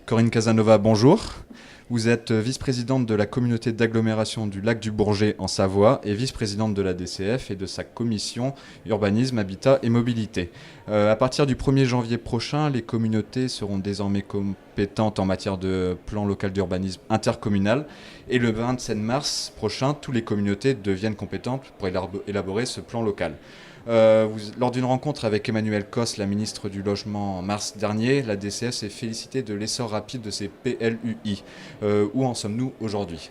Corinne Casanova, bonjour. Vous êtes vice-présidente de la communauté d'agglomération du Lac du Bourget en Savoie et vice-présidente de la DCF et de sa commission urbanisme, habitat et mobilité. À partir du 1er janvier prochain, les communautés seront désormais compétentes en matière de plan local d'urbanisme intercommunal et le 27 mars prochain, toutes les communautés deviennent compétentes pour élaborer ce plan local. Lors d'une rencontre avec Emmanuelle Cos, la ministre du Logement en mars dernier, la DCF s'est félicitée de l'essor rapide de ces PLUI. Où en sommes-nous aujourd'hui ?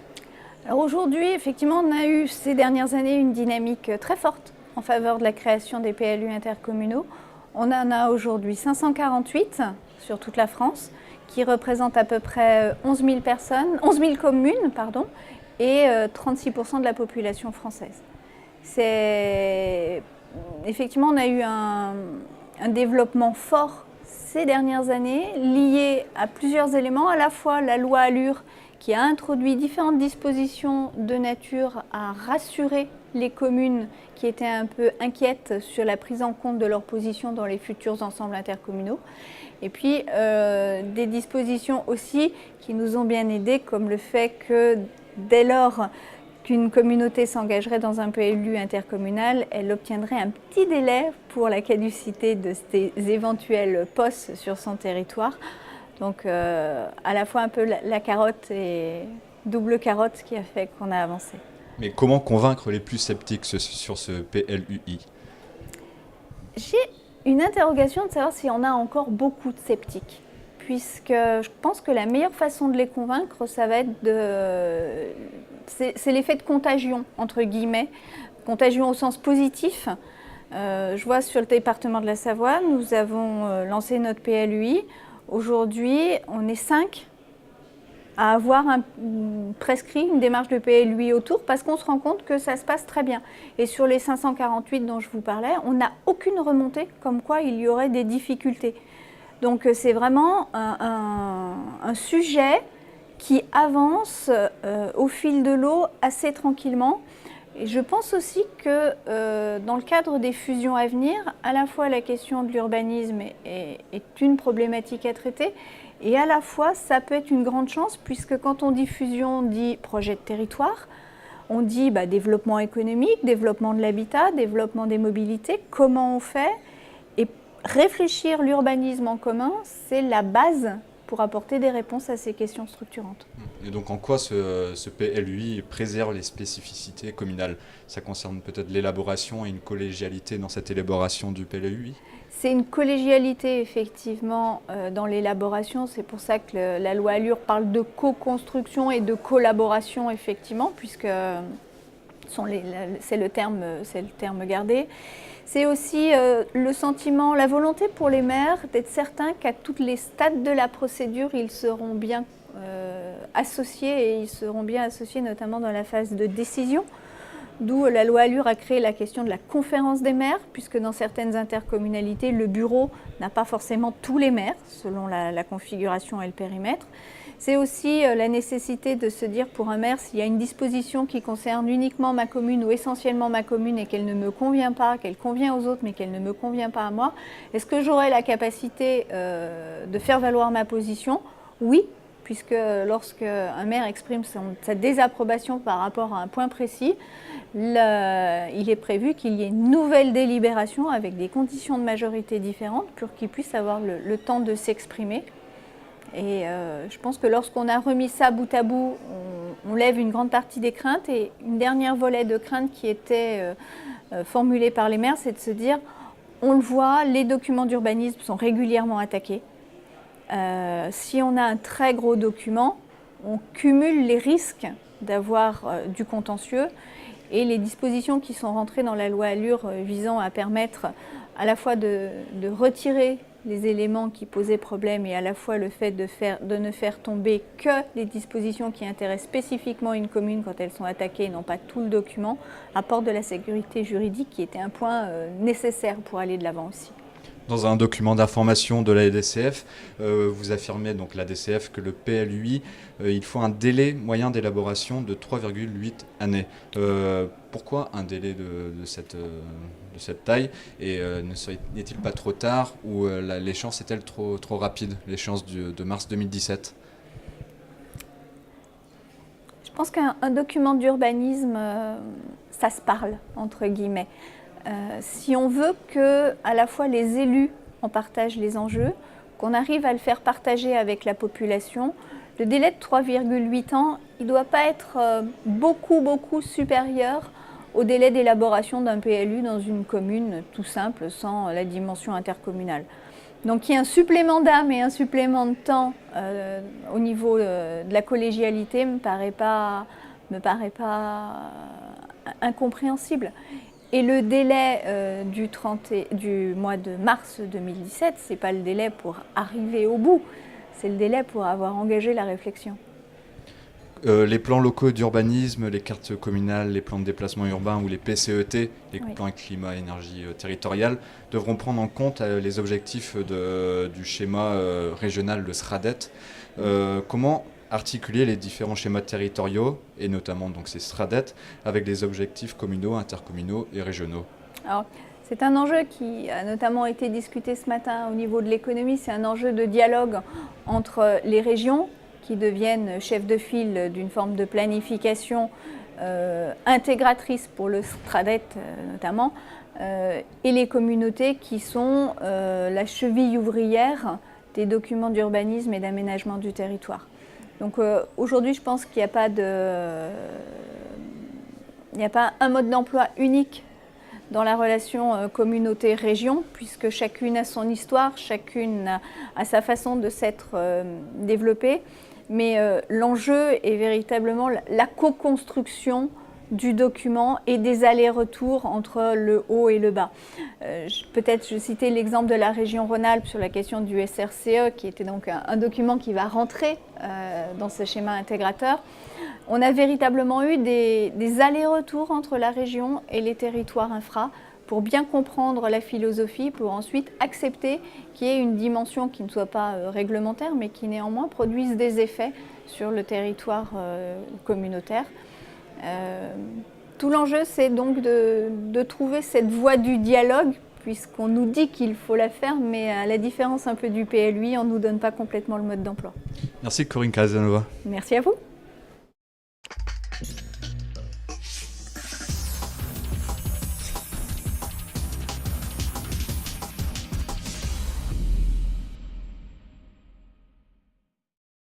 Alors aujourd'hui, effectivement, on a eu ces dernières années une dynamique très forte en faveur de la création des PLU intercommunaux. On en a aujourd'hui 548 sur toute la France, qui représentent à peu près 11 000 communes, et 36% de la population française. Effectivement, on a eu un développement fort ces dernières années, lié à plusieurs éléments, à la fois la loi ALUR qui a introduit différentes dispositions de nature à rassurer les communes qui étaient un peu inquiètes sur la prise en compte de leur position dans les futurs ensembles intercommunaux. Et puis des dispositions aussi qui nous ont bien aidés, comme le fait que dès lors qu'une communauté s'engagerait dans un PLU intercommunal, elle obtiendrait un petit délai pour la caducité de ces éventuels POS sur son territoire. Donc à la fois un peu la carotte et double carotte qui a fait qu'on a avancé. Mais comment convaincre les plus sceptiques sur ce PLUI ? J'ai une interrogation de savoir si on a encore beaucoup de sceptiques, puisque je pense que la meilleure façon de les convaincre, ça va être c'est l'effet de contagion, entre guillemets, contagion au sens positif. Je vois sur le département de la Savoie, nous avons lancé notre PLUI. Aujourd'hui, on est 5 à avoir prescrit une démarche de PLUI autour parce qu'on se rend compte que ça se passe très bien. Et sur les 548 dont je vous parlais, on n'a aucune remontée comme quoi il y aurait des difficultés. Donc c'est vraiment un sujet qui avance au fil de l'eau assez tranquillement. Et je pense aussi que dans le cadre des fusions à venir, à la fois la question de l'urbanisme est une problématique à traiter et à la fois ça peut être une grande chance puisque quand on dit fusion, on dit projet de territoire, on dit développement économique, développement de l'habitat, développement des mobilités, comment on fait. Et réfléchir l'urbanisme en commun, c'est la base pour apporter des réponses à ces questions structurantes. Et donc en quoi ce PLUI préserve les spécificités communales ? Ça concerne peut-être l'élaboration et une collégialité dans cette élaboration du PLUI ? C'est une collégialité effectivement dans l'élaboration, c'est pour ça que la loi ALUR parle de co-construction et de collaboration effectivement, puisque c'est le terme gardé. C'est aussi le sentiment, la volonté pour les maires d'être certains qu'à tous les stades de la procédure, ils seront bien associés et ils seront bien associés notamment dans la phase de décision. D'où la loi ALUR a créé la question de la conférence des maires, puisque dans certaines intercommunalités, le bureau n'a pas forcément tous les maires, selon la configuration et le périmètre. C'est aussi la nécessité de se dire pour un maire, s'il y a une disposition qui concerne uniquement ma commune ou essentiellement ma commune et qu'elle ne me convient pas, qu'elle convient aux autres mais qu'elle ne me convient pas à moi, est-ce que j'aurai la capacité de faire valoir ma position ? Oui, puisque lorsqu'un maire exprime sa désapprobation par rapport à un point précis, il est prévu qu'il y ait une nouvelle délibération avec des conditions de majorité différentes pour qu'il puisse avoir le temps de s'exprimer. Et je pense que lorsqu'on a remis ça bout à bout, on lève une grande partie des craintes. Et une dernière volet de crainte qui était formulée par les maires, c'est de se dire, on le voit, les documents d'urbanisme sont régulièrement attaqués. Si on a un très gros document, on cumule les risques d'avoir du contentieux et les dispositions qui sont rentrées dans la loi ALUR visant à permettre à la fois de retirer les éléments qui posaient problème et à la fois le fait de ne faire tomber que les dispositions qui intéressent spécifiquement une commune quand elles sont attaquées et non pas tout le document, apporte de la sécurité juridique qui était un point nécessaire pour aller de l'avant aussi. Dans un document d'information de la DCF, vous affirmez, donc la DCF, que le PLUI, il faut un délai moyen d'élaboration de 3,8 années. Pourquoi un délai de cette taille, et n'est-il pas trop tard, ou l'échéance est-elle trop rapide, l'échéance de mars 2017? Je pense qu'un document d'urbanisme, ça se parle, entre guillemets. Si on veut que à la fois les élus en partagent les enjeux, qu'on arrive à le faire partager avec la population, le délai de 3,8 ans, il ne doit pas être beaucoup supérieur au délai d'élaboration d'un PLU dans une commune tout simple, sans la dimension intercommunale. Donc il y a un supplément d'âme et un supplément de temps au niveau de la collégialité me paraît pas incompréhensible. Et le délai du mois de mars 2017, ce n'est pas le délai pour arriver au bout, c'est le délai pour avoir engagé la réflexion. Les plans locaux d'urbanisme, les cartes communales, les plans de déplacement urbain ou les PCET, les plans climat, énergie territoriale, devront prendre en compte les objectifs du schéma régional, le SRADET. Comment articuler les différents schémas territoriaux, et notamment donc ces SRADET, avec les objectifs communaux, intercommunaux et régionaux? Alors, c'est un enjeu qui a notamment été discuté ce matin au niveau de l'économie. C'est un enjeu de dialogue entre les régions, qui deviennent chefs de file d'une forme de planification intégratrice pour le SRADET notamment, et les communautés qui sont la cheville ouvrière des documents d'urbanisme et d'aménagement du territoire. Donc aujourd'hui, je pense qu'il n'y a pas un mode d'emploi unique dans la relation communauté-région, puisque chacune a son histoire, chacune a sa façon de s'être développée. Mais l'enjeu est véritablement la co-construction du document et des allers-retours entre le haut et le bas. Peut-être je citais l'exemple de la région Rhône-Alpes sur la question du SRCE, qui était donc un document qui va rentrer dans ce schéma intégrateur. On a véritablement eu des allers-retours entre la région et les territoires infra pour bien comprendre la philosophie, pour ensuite accepter qu'il y ait une dimension qui ne soit pas réglementaire, mais qui néanmoins produise des effets sur le territoire communautaire. Tout l'enjeu, c'est donc de trouver cette voie du dialogue, puisqu'on nous dit qu'il faut la faire, mais à la différence un peu du PLUI, on ne nous donne pas complètement le mode d'emploi. Merci Corinne Casanova. Merci à vous.